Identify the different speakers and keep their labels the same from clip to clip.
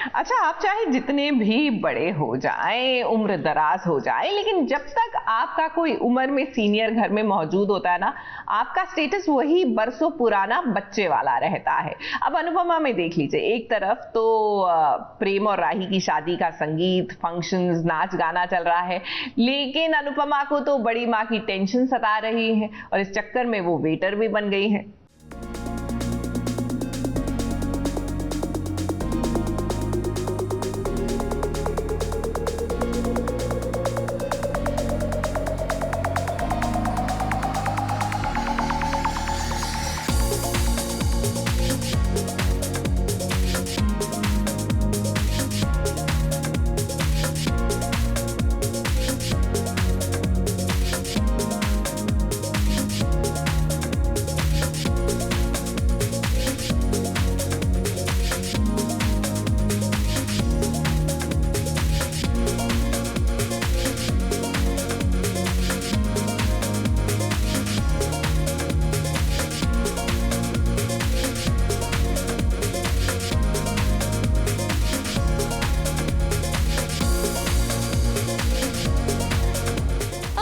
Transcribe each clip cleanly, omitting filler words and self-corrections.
Speaker 1: अच्छा, आप चाहे जितने भी बड़े हो जाएं, उम्र दराज हो जाए, लेकिन जब तक आपका कोई उम्र में सीनियर घर में मौजूद होता है ना, आपका स्टेटस वही बरसों पुराना बच्चे वाला रहता है। अब अनुपमा में देख लीजिए, एक तरफ तो प्रेम और राही की शादी का संगीत, फंक्शंस, नाच गाना चल रहा है, लेकिन अनुपमा को तो बड़ी माँ की टेंशन सता रही है और इस चक्कर में वो वेटर भी बन गई है।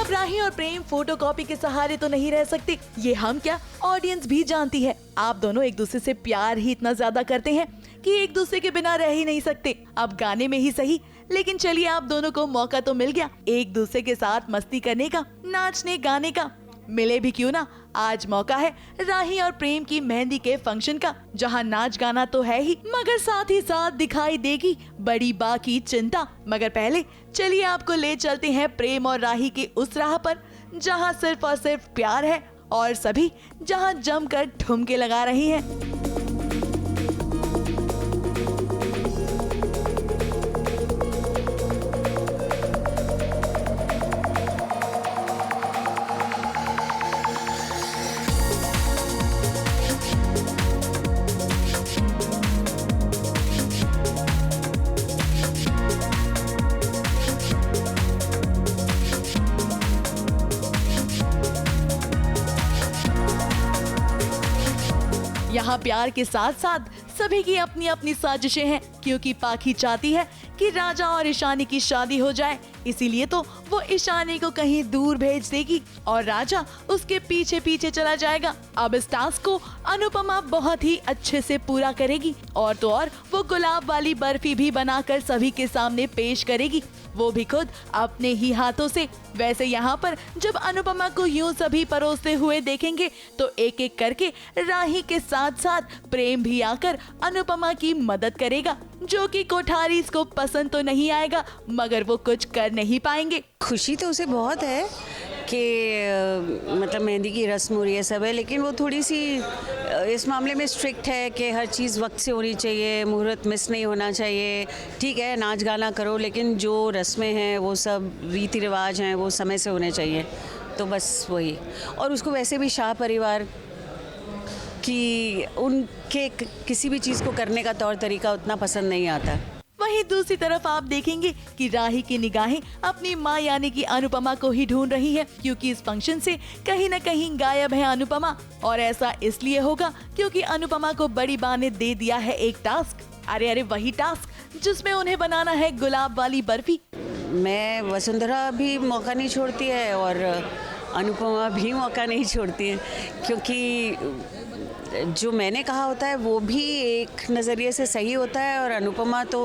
Speaker 2: राही और प्रेम फोटोकॉपी के सहारे तो नहीं रह सकते, ये हम क्या ऑडियंस भी जानती है। आप दोनों एक दूसरे से प्यार ही इतना ज्यादा करते हैं कि एक दूसरे के बिना रह ही नहीं सकते। अब गाने में ही सही, लेकिन चलिए आप दोनों को मौका तो मिल गया एक दूसरे के साथ मस्ती करने का, नाचने गाने का। मिले भी क्यों ना, आज मौका है राही और प्रेम की मेहंदी के फंक्शन का, जहां नाच गाना तो है ही मगर साथ ही साथ दिखाई देगी बड़ी बा की चिंता। मगर पहले चलिए आपको ले चलते हैं प्रेम और राही के उस राह पर जहां सिर्फ और सिर्फ प्यार है और सभी जहां जमकर ठुमके लगा रही हैं। यहाँ प्यार के साथ साथ सभी की अपनी अपनी साजिशें हैं, क्योंकि पाखी चाहती है कि राजा और ईशानी की शादी हो जाए। इसीलिए तो वो ईशानी को कहीं दूर भेज देगी और राजा उसके पीछे पीछे चला जाएगा। अब इस टास्क को अनुपमा बहुत ही अच्छे से पूरा करेगी और तो और वो गुलाब वाली बर्फी भी बनाकर सभी के सामने पेश करेगी, वो भी खुद अपने ही हाथों से। वैसे यहाँ पर जब अनुपमा को यूं सभी परोसते हुए देखेंगे तो एक एक करके राही के साथ साथ प्रेम भी आकर अनुपमा की मदद करेगा, जो कि कोठारीज को पसंद तो नहीं आएगा मगर वो कुछ कर नहीं पाएंगे।
Speaker 3: खुशी तो उसे बहुत है कि मतलब मेहंदी की रस्म और ये सब है, लेकिन वो थोड़ी सी इस मामले में स्ट्रिक्ट है कि हर चीज़ वक्त से होनी चाहिए, मुहूर्त मिस नहीं होना चाहिए। ठीक है, नाच गाना करो, लेकिन जो रस्में हैं वो सब रीति रिवाज हैं वो समय से होने चाहिए। तो बस वही। और उसको वैसे भी शाह परिवार कि उनके किसी भी चीज़ को करने का तौर तरीका उतना पसंद नहीं आता।
Speaker 2: वहीं दूसरी तरफ आप देखेंगे कि राही की निगाहें अपनी माँ यानी कि अनुपमा को ही ढूंढ रही है, क्योंकि इस फंक्शन से कहीं न कहीं गायब है अनुपमा। और ऐसा इसलिए होगा क्योंकि अनुपमा को बड़ी बा ने दे दिया है एक टास्क। अरे वही टास्क जिसमें उन्हें बनाना है गुलाब वाली बर्फी।
Speaker 3: मैं वसुंधरा भी मौका नहीं छोड़ती है और अनुपमा भी मौका नहीं छोड़ती है, क्योंकि जो मैंने कहा होता है वो भी एक नज़रिए से सही होता है और अनुपमा तो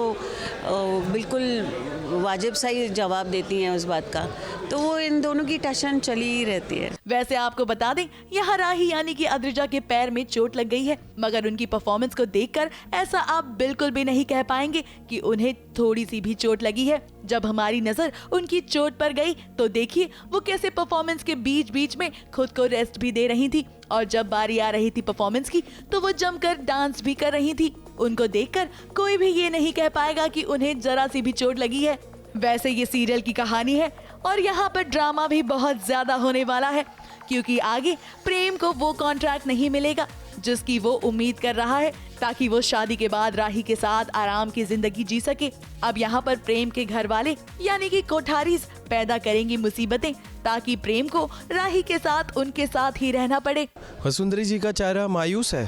Speaker 3: बिल्कुल वाजिब सही जवाब देती हैं उस बात का। तो वो इन दोनों की टशन चली ही रहती है।
Speaker 2: वैसे आपको बता दें, यहाँ राही यानी कि अद्रिजा के पैर में चोट लग गई है, मगर उनकी परफॉर्मेंस को देखकर ऐसा आप बिल्कुल भी नहीं कह पाएंगे कि उन्हें थोड़ी सी भी चोट लगी है। जब हमारी नजर उनकी चोट पर गई तो देखिए वो कैसे परफॉर्मेंस के बीच बीच में खुद को रेस्ट भी दे रही थी, और जब बारी आ रही थी परफॉर्मेंस की तो वो जमकर डांस भी कर रही थी। उनको देखकर कोई भी ये नहीं कह पाएगा कि उन्हें जरा सी भी चोट लगी है। वैसे ये सीरियल की कहानी है और यहाँ पर ड्रामा भी बहुत ज्यादा होने वाला है, क्योंकि आगे प्रेम को वो कॉन्ट्रैक्ट नहीं मिलेगा जिसकी वो उम्मीद कर रहा है, ताकि वो शादी के बाद राही के साथ आराम की जिंदगी जी सके। अब यहाँ पर प्रेम के घर वाले यानी कि कोठारीज पैदा करेंगी मुसीबतें, ताकि प्रेम को राही के साथ उनके साथ ही रहना पड़े।
Speaker 4: वसुंधरी जी का चेहरा मायूस है।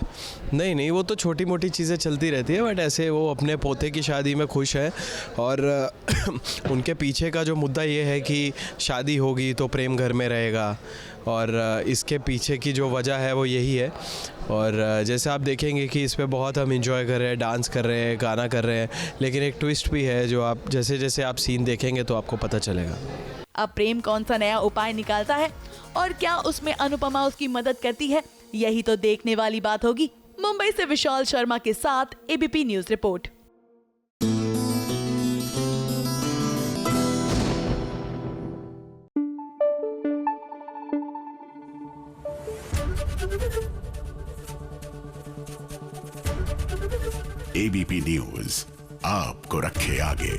Speaker 4: नहीं, वो तो छोटी मोटी चीज़ें चलती रहती है, बट ऐसे वो अपने पोते की शादी में खुश है। और उनके पीछे का जो मुद्दा ये है कि शादी होगी तो प्रेम घर में रहेगा, और इसके पीछे की जो वजह है वो यही है। और जैसे आप देखेंगे कि इस पे बहुत हम इंजॉय कर रहे हैं, डांस कर रहे हैं, गाना कर रहे हैं, लेकिन एक ट्विस्ट भी है जो आप जैसे जैसे आप सीन देखेंगे तो आपको पता चलेगा।
Speaker 2: अब प्रेम कौन सा नया उपाय निकालता है और क्या उसमें अनुपमा उसकी मदद करती है, यही तो देखने वाली बात होगी। मुंबई से विशाल शर्मा के साथ ABP news report.
Speaker 5: ABP news आपको रखे आगे।